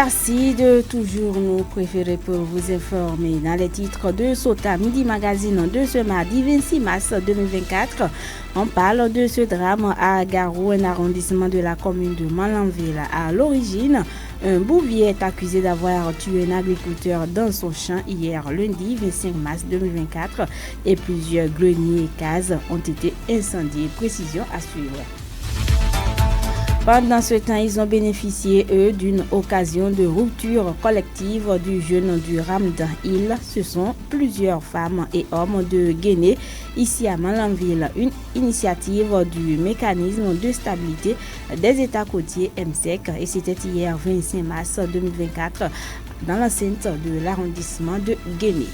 Merci de toujours nous préférer pour vous informer. Dans les titres de Sota Midi Magazine de ce mardi 26 mars 2024, on parle de ce drame à Garou, un arrondissement de la commune de Malanville. À l'origine, un bouvier est accusé d'avoir tué un agriculteur dans son champ hier lundi 25 mars 2024 et plusieurs greniers et cases ont été incendiés. Précision à suivre. Pendant ce temps, ils ont bénéficié, eux, d'une occasion de rupture collective du jeûne du Ramadan. Ce sont plusieurs femmes et hommes de Guinée, ici à Malanville, une initiative du mécanisme de stabilité des États côtiers MSEC. Et c'était hier 25 mars 2024 dans l'enceinte de l'arrondissement de Guinée.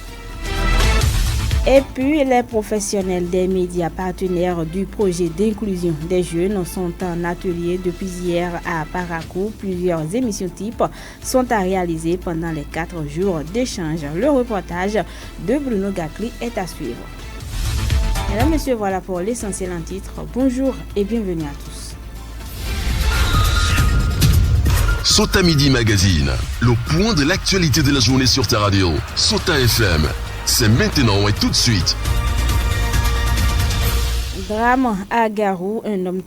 Et puis, les professionnels des médias partenaires du projet d'inclusion des jeunes sont en atelier depuis hier à Parakou. Plusieurs émissions types sont à réaliser pendant les 4 jours d'échange. Le reportage de Bruno Gakli est à suivre. Mesdames, Messieurs, voilà pour l'essentiel en titre. Bonjour et bienvenue à tous. Sota Midi Magazine, le point de l'actualité de la journée sur ta radio. Sota FM. C'est maintenant et tout de suite. Drame à Garou, un homme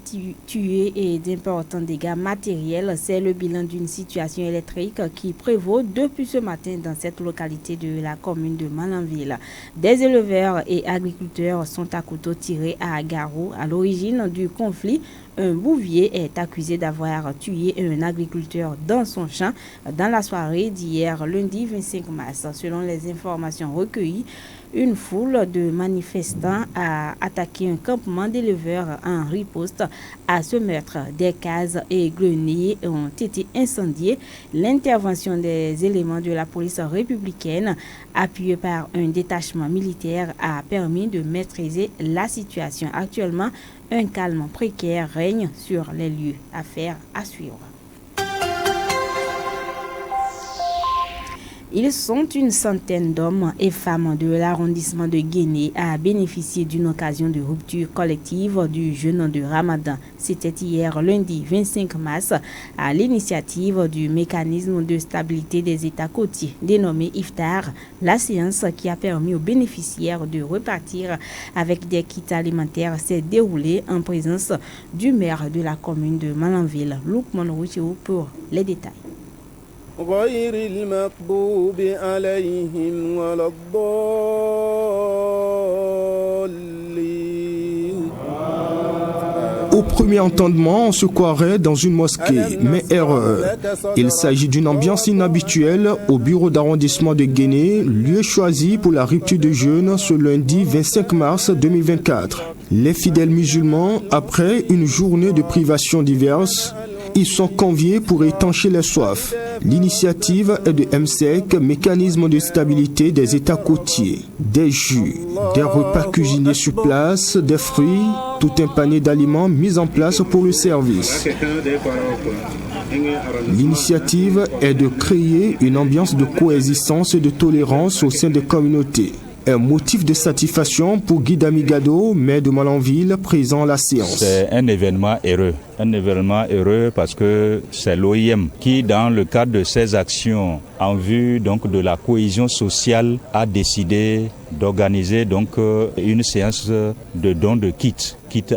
tué et d'importants dégâts matériels. C'est le bilan d'une situation électrique qui prévaut depuis ce matin dans cette localité de la commune de Malanville. Des éleveurs et agriculteurs sont à couteau tiré à Garou. À l'origine du conflit, un bouvier est accusé d'avoir tué un agriculteur dans son champ dans la soirée d'hier lundi 25 mars. Selon les informations recueillies, une foule de manifestants a attaqué un campement d'éleveurs en riposte à ce meurtre. Des cases et greniers ont été incendiés. L'intervention des éléments de la police républicaine, appuyée par un détachement militaire, a permis de maîtriser la situation. Actuellement, un calme précaire règne sur les lieux. Affaire à suivre. Ils sont une centaine d'hommes et femmes de l'arrondissement de Guinée à bénéficier d'une occasion de rupture collective du jeûne de Ramadan. C'était hier lundi 25 mars à l'initiative du mécanisme de stabilité des États côtiers dénommé Iftar, la séance qui a permis aux bénéficiaires de repartir avec des kits alimentaires s'est déroulée en présence du maire de la commune de Malanville, Loukman Rouchou, pour les détails. غير المغضوب عليهم ولا الضالين. Au premier entendement, on se croirait dans une mosquée, mais erreur. Il s'agit d'une ambiance inhabituelle au bureau d'arrondissement de Guinée, lieu choisi pour la rupture de jeûne ce lundi 25 mars 2024. Les fidèles musulmans, après une journée de privations diverses, ils sont conviés pour étancher les soifs. L'initiative est de MSEC, mécanisme de stabilité des États côtiers. Des jus, des repas cuisinés sur place, des fruits, tout un panier d'aliments mis en place pour le service. L'initiative est de créer une ambiance de coexistence et de tolérance au sein des communautés. Un motif de satisfaction pour Guy Damigado, maire de Malanville, présent à la séance. C'est un événement heureux. Un événement heureux parce que c'est l'OIM qui, dans le cadre de ses actions en vue donc de la cohésion sociale, a décidé d'organiser donc une séance de don de kits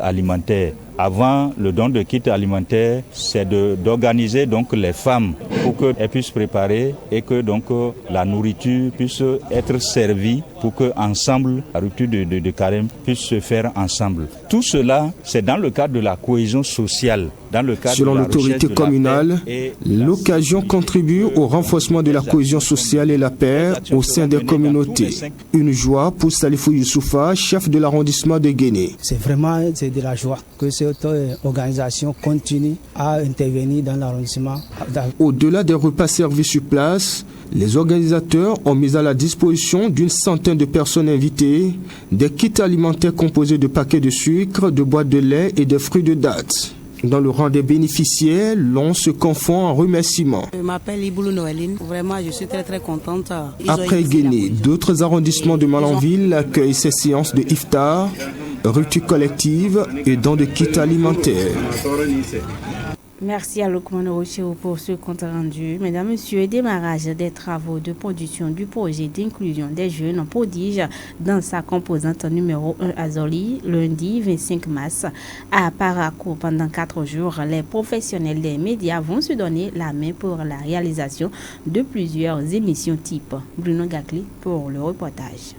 alimentaires. Avant le don de kits alimentaires, c'est d'organiser donc les femmes pour qu'elles puissent préparer et que donc la nourriture puisse être servie pour que ensemble la rupture de carême puisse se faire ensemble. Tout cela, c'est dans le cadre de la cohésion sociale. Selon l'autorité communale, l'occasion contribue au renforcement de la cohésion sociale et la paix au sein des communautés. Une joie pour Salifou Youssoufa, chef de l'arrondissement de Guinée. C'est de la joie que cette organisation continue à intervenir dans l'arrondissement. Au-delà des repas servis sur place, les organisateurs ont mis à la disposition d'une centaine de personnes invitées des kits alimentaires composés de paquets de sucre, de boîtes de lait et de fruits de dattes. Dans le rang des bénéficiaires, l'on se confond en remerciements. Je m'appelle Iboulou Noéline. Vraiment, je suis très contente. Après Guinée, d'autres arrondissements de Malanville accueillent ces séances de iftar, rupture collective et dons de kits alimentaires. Merci à Lukman Rochero pour ce compte rendu. Mesdames, Messieurs, démarrage des travaux de production du projet d'inclusion des jeunes prodiges dans sa composante numéro 1 à Zoli, lundi 25 mars. À Parakou, pendant 4 jours, les professionnels des médias vont se donner la main pour la réalisation de plusieurs émissions type. Bruno Gakli pour le reportage.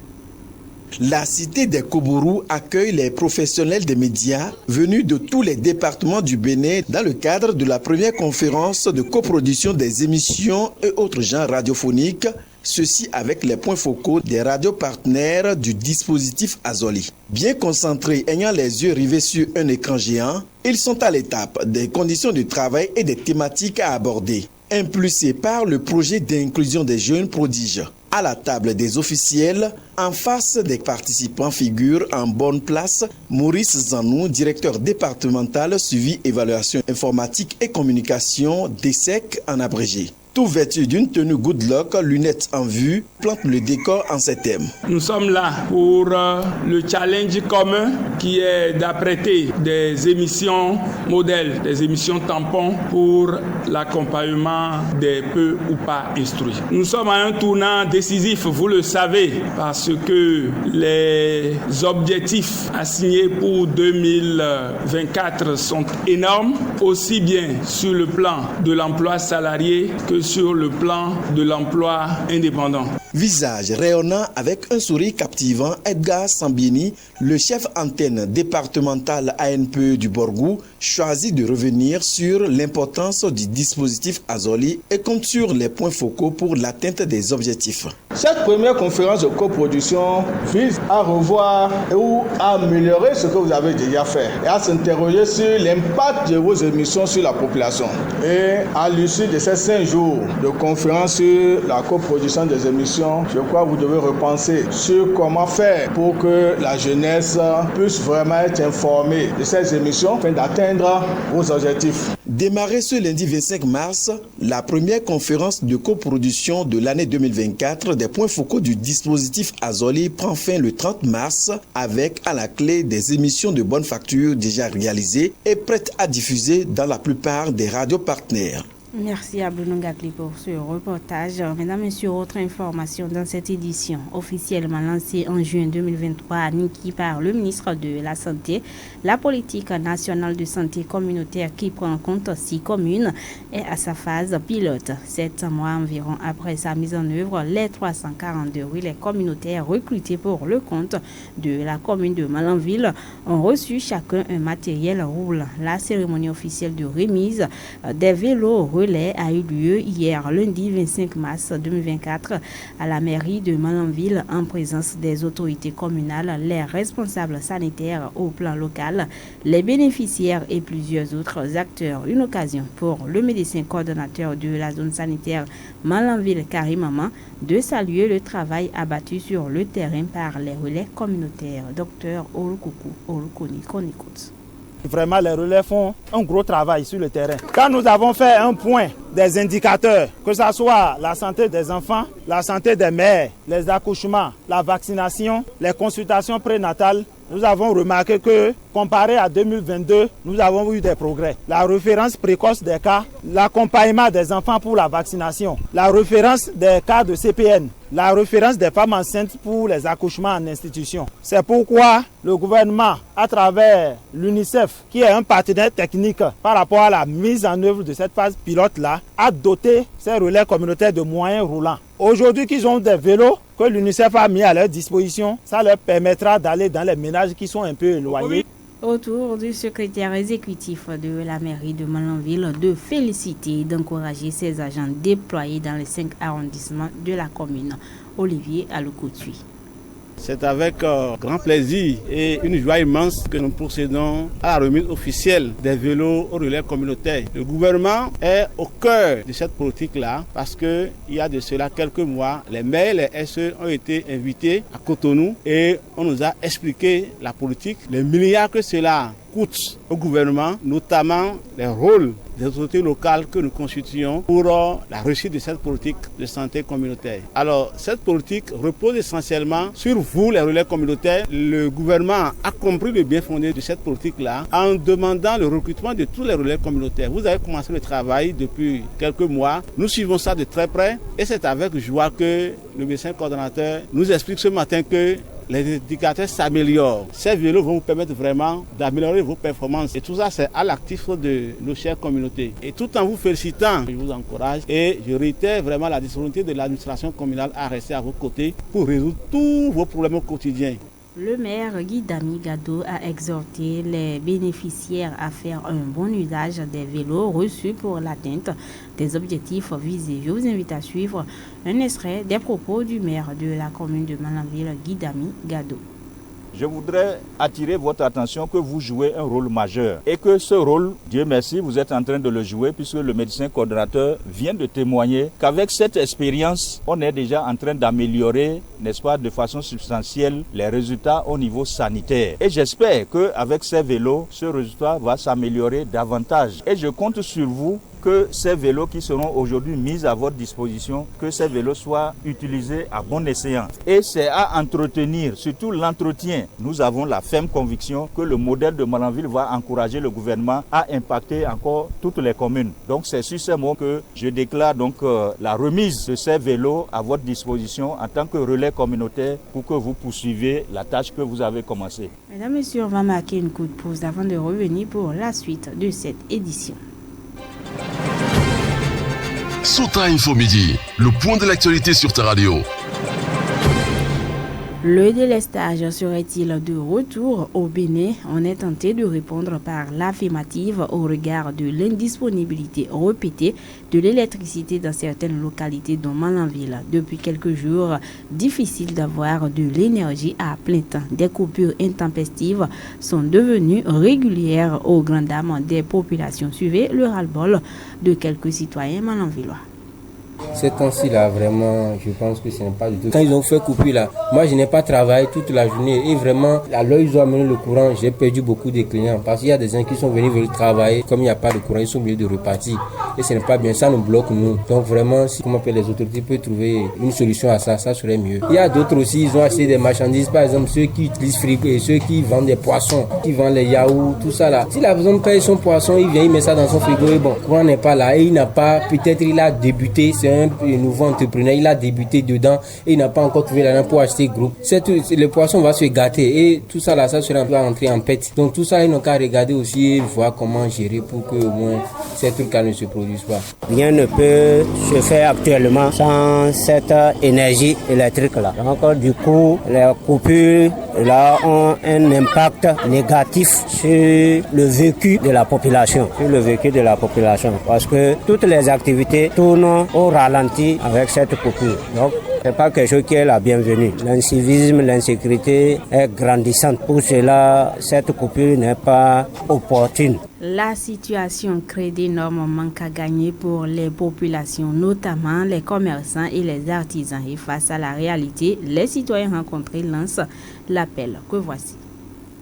La cité des Kobourou accueille les professionnels des médias venus de tous les départements du Bénin dans le cadre de la première conférence de coproduction des émissions et autres genres radiophoniques, ceci avec les points focaux des radios partenaires du dispositif Azoli. Bien concentrés, ayant les yeux rivés sur un écran géant, ils sont à l'étape des conditions de travail et des thématiques à aborder. Impulsé par le projet d'inclusion des jeunes prodiges. À la table des officiels, en face des participants figure en bonne place Maurice Zanou, directeur départemental suivi évaluation informatique et communication d'ESSEC en abrégé. Tout vêtu d'une tenue good luck, lunettes en vue, plante le décor en ces thèmes. Nous sommes là pour le challenge commun qui est d'apprêter des émissions modèles, des émissions tampons pour l'accompagnement des peu ou pas instruits. Nous sommes à un tournant décisif, vous le savez, parce que les objectifs assignés pour 2024 sont énormes, aussi bien sur le plan de l'emploi salarié que sur le plan de l'emploi indépendant. Visage rayonnant avec un sourire captivant, Edgar Sambini, le chef antenne départemental ANPE du Borgou, choisit de revenir sur l'importance du dispositif Azoli et compte sur les points focaux pour l'atteinte des objectifs. Cette première conférence de coproduction vise à revoir ou à améliorer ce que vous avez déjà fait et à s'interroger sur l'impact de vos émissions sur la population. Et à l'issue de ces 5 jours de conférence sur la coproduction des émissions, je crois que vous devez repenser sur comment faire pour que la jeunesse puisse vraiment être informée de ces émissions afin d'atteindre vos objectifs. Démarrée ce lundi 25 mars, la première conférence de coproduction de l'année 2024 des points focaux du dispositif Azoli prend fin le 30 mars avec à la clé des émissions de bonne facture déjà réalisées et prêtes à diffuser dans la plupart des radios partenaires. Merci à Bruno Gakli pour ce reportage. Mesdames, Messieurs, autre information dans cette édition officiellement lancée en juin 2023 à Niki par le ministre de la Santé. La politique nationale de santé communautaire qui prend en compte 6 communes est à sa phase pilote. 7 mois environ après sa mise en œuvre, les 342 relais communautaires recrutés pour le compte de la commune de Malanville ont reçu chacun un matériel roulant. La cérémonie officielle de remise des vélos relais a eu lieu hier lundi 25 mars 2024 à la mairie de Malanville en présence des autorités communales, les responsables sanitaires au plan local, les bénéficiaires et plusieurs autres acteurs. Une occasion pour le médecin coordonnateur de la zone sanitaire Malanville Karim Maman de saluer le travail abattu sur le terrain par les relais communautaires. Docteur Olukoukou Olukoni, qu'on écoute. Vraiment, les relais font un gros travail sur le terrain. Quand nous avons fait un point des indicateurs, que ce soit la santé des enfants, la santé des mères, les accouchements, la vaccination, les consultations prénatales, nous avons remarqué que, comparé à 2022, nous avons eu des progrès. La référence précoce des cas, l'accompagnement des enfants pour la vaccination, la référence des cas de CPN, la référence des femmes enceintes pour les accouchements en institution. C'est pourquoi le gouvernement, à travers l'UNICEF, qui est un partenaire technique par rapport à la mise en œuvre de cette phase pilote-là, a doté ces relais communautaires de moyens roulants. Aujourd'hui qu'ils ont des vélos que l'UNICEF a mis à leur disposition, ça leur permettra d'aller dans les ménages qui sont un peu éloignés. Autour du secrétaire exécutif de la mairie de Malanville de féliciter et d'encourager ses agents déployés dans les 5 arrondissements de la commune. Olivier Aloukoutoui. C'est avec grand plaisir et une joie immense que nous procédons à la remise officielle des vélos au relais communautaire. Le gouvernement est au cœur de cette politique-là parce qu'il y a de cela quelques mois, les maires et les SE ont été invités à Cotonou et on nous a expliqué la politique, les milliards que cela coûte au gouvernement, notamment les rôles des autorités locales que nous constituons pour la réussite de cette politique de santé communautaire. Alors, cette politique repose essentiellement sur vous, les relais communautaires. Le gouvernement a compris le bien fondé de cette politique-là en demandant le recrutement de tous les relais communautaires. Vous avez commencé le travail depuis quelques mois. Nous suivons ça de très près et c'est avec joie que le médecin coordonnateur nous explique ce matin que les indicateurs s'améliorent. Ces vélos vont vous permettre vraiment d'améliorer vos performances. Et tout ça, c'est à l'actif de nos chères communautés. Et tout en vous félicitant, je vous encourage et je réitère vraiment la disponibilité de l'administration communale à rester à vos côtés pour résoudre tous vos problèmes au quotidien. Le maire Guidami Gado a exhorté les bénéficiaires à faire un bon usage des vélos reçus pour l'atteinte des objectifs visés. Je vous invite à suivre un extrait des propos du maire de la commune de Malanville, Guidami Gado. Je voudrais attirer votre attention que vous jouez un rôle majeur et que ce rôle, Dieu merci, vous êtes en train de le jouer puisque le médecin coordonnateur vient de témoigner qu'avec cette expérience, on est déjà en train d'améliorer, n'est-ce pas, de façon substantielle les résultats au niveau sanitaire. Et j'espère qu'avec ces vélos, ce résultat va s'améliorer davantage. Et je compte sur vous que ces vélos qui seront aujourd'hui mis à votre disposition, que ces vélos soient utilisés à bon escient. Et c'est à entretenir, surtout l'entretien. Nous avons la ferme conviction que le modèle de Malanville va encourager le gouvernement à impacter encore toutes les communes. Donc c'est sur ces mots que je déclare donc la remise de ces vélos à votre disposition en tant que relais communautaire pour que vous poursuiviez la tâche que vous avez commencée. Mesdames et messieurs, on va marquer une coup de pause avant de revenir pour la suite de cette édition. Sota Info Midi, le point de l'actualité sur ta radio. Le délestage serait-il de retour au Bénin? On est tenté de répondre par l'affirmative au regard de l'indisponibilité répétée de l'électricité dans certaines localités dont Malanville. Depuis quelques jours, difficile d'avoir de l'énergie à plein temps. Des coupures intempestives sont devenues régulières aux grandes dames des populations. Suivez le ras-le-bol de quelques citoyens malanvillois. Ces temps-ci là, vraiment, je pense que ce n'est pas du tout. Quand ils ont fait couper là, moi je n'ai pas travaillé toute la journée et vraiment, à l'heure ils ont amené le courant, j'ai perdu beaucoup de clients parce qu'il y a des gens qui sont venus travailler, comme il n'y a pas de courant, ils sont obligés de repartir et ce n'est pas bien, ça nous bloque nous. Donc vraiment, si les autorités peuvent trouver une solution à ça, ça serait mieux. Il y a d'autres aussi, ils ont acheté des marchandises, par exemple ceux qui utilisent frigo et ceux qui vendent des poissons, qui vendent les yaourts, tout ça là. S'il a besoin de payer son poisson, il vient, il met ça dans son frigo et bon, le courant n'est pas là et il n'a pas, peut-être il a débuté, c'est un nouveau entrepreneur, il a débuté dedans et il n'a pas encore trouvé l'argent pour acheter groupe. Le poisson va se gâter et tout ça là, ça sera entrer en pète. Donc tout ça, ils n'ont qu'à regarder aussi et voir comment gérer pour que au moins ces trucs-là ne se produisent pas. Rien ne peut se faire actuellement sans cette énergie électrique là. Donc du coup, les coupures là ont un impact négatif sur le vécu de la population. Parce que toutes les activités tournent au ralenti avec cette coupure. Donc, c'est pas quelque chose qui est la bienvenue. L'incivisme, l'insécurité est grandissante. Pour cela, cette coupure n'est pas opportune. La situation crée d'énormes manques à gagner pour les populations, notamment les commerçants et les artisans. Et face à la réalité, les citoyens rencontrés lancent l'appel que voici.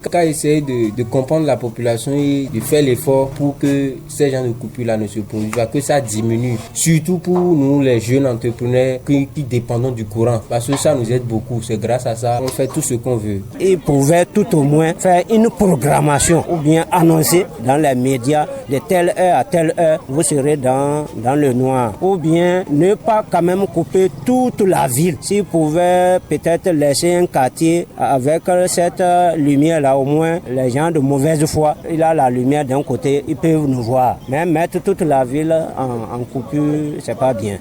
Qu'à essayer de comprendre la population et de faire l'effort pour que ces gens de coupures-là ne se produisent pas, que ça diminue. Surtout pour nous, les jeunes entrepreneurs qui dépendons du courant. Parce que ça nous aide beaucoup. C'est grâce à ça qu'on fait tout ce qu'on veut. Ils pouvaient tout au moins faire une programmation ou bien annoncer dans les médias de telle heure à telle heure, vous serez dans le noir. Ou bien ne pas quand même couper toute la ville. S'ils pouvaient peut-être laisser un quartier avec cette lumière-là, au moins les gens de mauvaise foi, il a la lumière d'un côté, ils peuvent nous voir. Mais mettre toute la ville en coupure, c'est pas bien.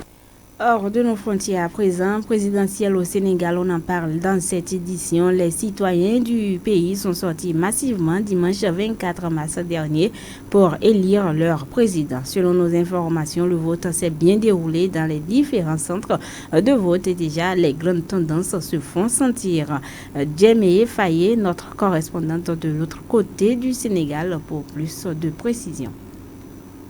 Hors de nos frontières à présent, présidentielle au Sénégal, on en parle dans cette édition. Les citoyens du pays sont sortis massivement dimanche 24 mars dernier pour élire leur président. Selon nos informations, le vote s'est bien déroulé dans les différents centres de vote et déjà les grandes tendances se font sentir. Djemé Faye, notre correspondante de l'autre côté du Sénégal, pour plus de précisions.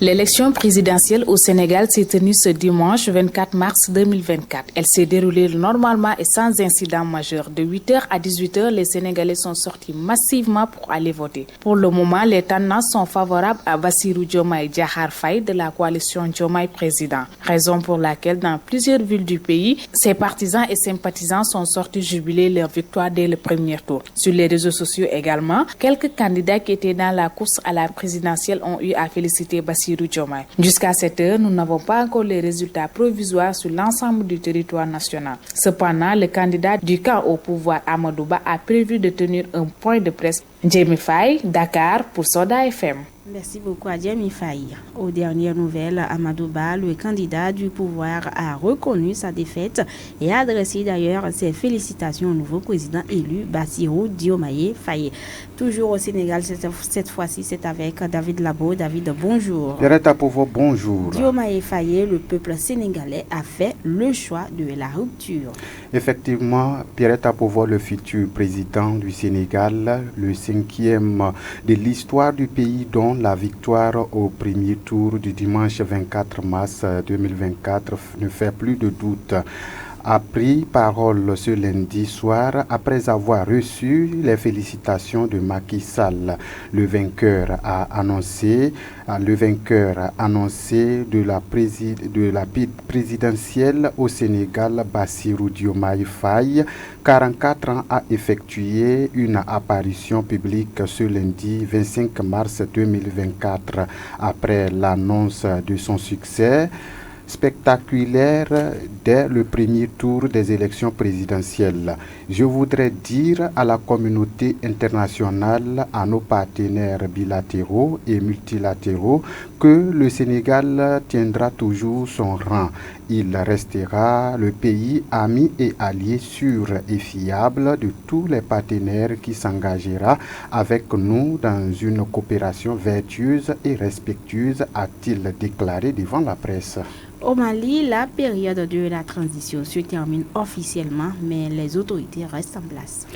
L'élection présidentielle au Sénégal s'est tenue ce dimanche 24 mars 2024. Elle s'est déroulée normalement et sans incident majeur. De 8h à 18h, les Sénégalais sont sortis massivement pour aller voter. Pour le moment, les tendances sont favorables à Bassirou Diomaye Diakhar Faye de la coalition Diomaye Président. Raison pour laquelle dans plusieurs villes du pays, ses partisans et sympathisants sont sortis jubiler leur victoire dès le premier tour. Sur les réseaux sociaux également, quelques candidats qui étaient dans la course à la présidentielle ont eu à féliciter Bassirou Diomaye. Jusqu'à cette heure, nous n'avons pas encore les résultats provisoires sur l'ensemble du territoire national. Cependant, le candidat du camp au pouvoir, Amadou Ba, a prévu de tenir un point de presse. Jamie Faye, Dakar pour Soda FM. Merci beaucoup à Jamie Faye. Aux dernières nouvelles, Amadou Ba, le candidat du pouvoir, a reconnu sa défaite et a adressé d'ailleurs ses félicitations au nouveau président élu, Bassirou Diomaye Faye. Toujours au Sénégal, cette fois-ci, c'est avec David Labo. David, bonjour. Pierrette Apovo, bonjour. Diomaye Faye, le peuple sénégalais a fait le choix de la rupture. Effectivement, Pierrette Apovo, le futur président du Sénégal, le 5e de l'histoire du pays, dont la victoire au premier tour du dimanche 24 mars 2024 ne fait plus de doute, a pris parole ce lundi soir après avoir reçu les félicitations de Macky Sall. Le vainqueur annoncé de la présidentielle au Sénégal, Bassirou Diomaye Faye, 44 ans, a effectué une apparition publique ce lundi 25 mars 2024 après l'annonce de son succès spectaculaire dès le premier tour des élections présidentielles. Je voudrais dire à la communauté internationale, à nos partenaires bilatéraux et multilatéraux, que le Sénégal tiendra toujours son rang. Il restera le pays ami et allié sûr et fiable de tous les partenaires qui s'engagera avec nous dans une coopération vertueuse et respectueuse, a-t-il déclaré devant la presse. Au Mali, la période de la transition se termine officiellement, mais les autorités restent en place.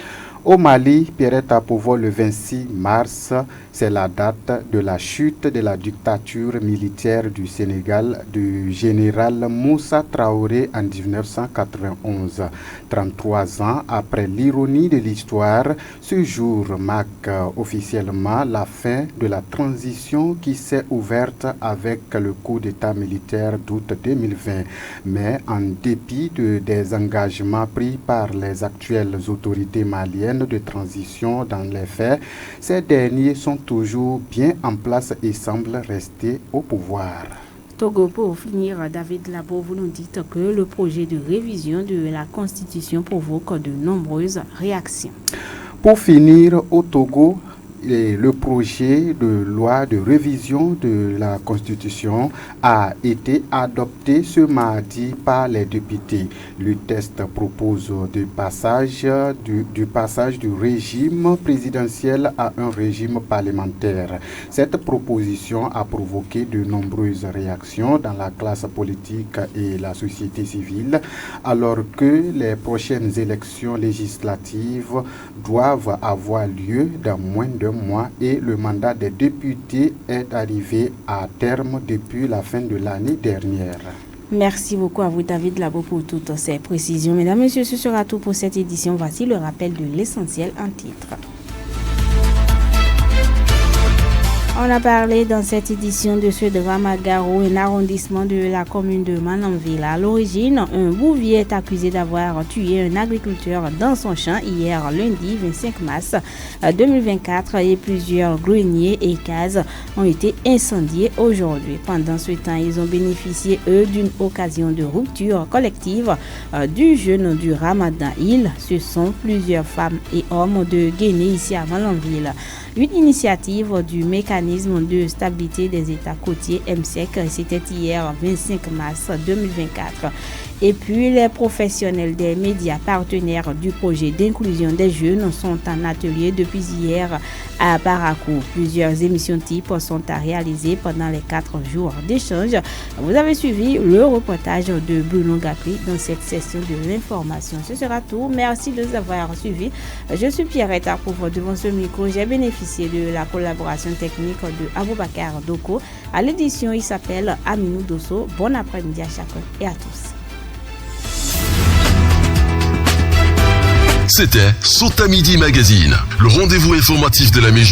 Au Mali, Pierrette Apovo, le 26 mars, c'est la date de la chute de la dictature militaire du Sénégal du général Moussa Traoré en 1991. 33 ans après l'ironie de l'histoire, ce jour marque officiellement la fin de la transition qui s'est ouverte avec le coup d'État militaire d'août 2020. Mais en dépit des engagements pris par les actuelles autorités maliennes de transition dans les faits, ces derniers sont toujours bien en place et semblent rester au pouvoir. Togo, pour finir, David Labo, vous nous dites que le projet de révision de la Constitution provoque de nombreuses réactions. Pour finir, au Togo, le projet de loi de révision de la Constitution a été adopté ce mardi par les députés. Le texte propose du passage du régime présidentiel à un régime parlementaire. Cette proposition a provoqué de nombreuses réactions dans la classe politique et la société civile, alors que les prochaines élections législatives doivent avoir lieu dans moins de mois et le mandat des députés est arrivé à terme depuis la fin de l'année dernière. Merci beaucoup à vous, David Labo, pour toutes ces précisions. Mesdames, Messieurs, ce sera tout pour cette édition. Voici le rappel de l'essentiel en titre. On a parlé dans cette édition de ce drame à Garo, un arrondissement de la commune de Malanville. À l'origine, un bouvier est accusé d'avoir tué un agriculteur dans son champ hier lundi 25 mars 2024 et plusieurs greniers et cases ont été incendiés aujourd'hui. Pendant ce temps, ils ont bénéficié, eux, d'une occasion de rupture collective du jeûne du Ramadan. Ce sont plusieurs femmes et hommes de Guinée ici à Malanville. Une initiative du mécanisme de stabilité des États côtiers MSEC, c'était hier 25 mars 2024. Et puis, les professionnels des médias partenaires du projet d'inclusion des jeunes sont en atelier depuis hier à Parakou. Plusieurs émissions types sont à réaliser pendant les 4 jours d'échange. Vous avez suivi le reportage de Bruno Gapri dans cette session de l'information. Ce sera tout. Merci de nous avoir suivis. Je suis Pierrette Arpouvre devant ce micro. J'ai bénéficié de la collaboration technique de Aboubakar Doko. À l'édition, il s'appelle Aminou Dosso. Bon après-midi à chacun et à tous. C'était Sota Midi Magazine, le rendez-vous informatif de la mi-journée.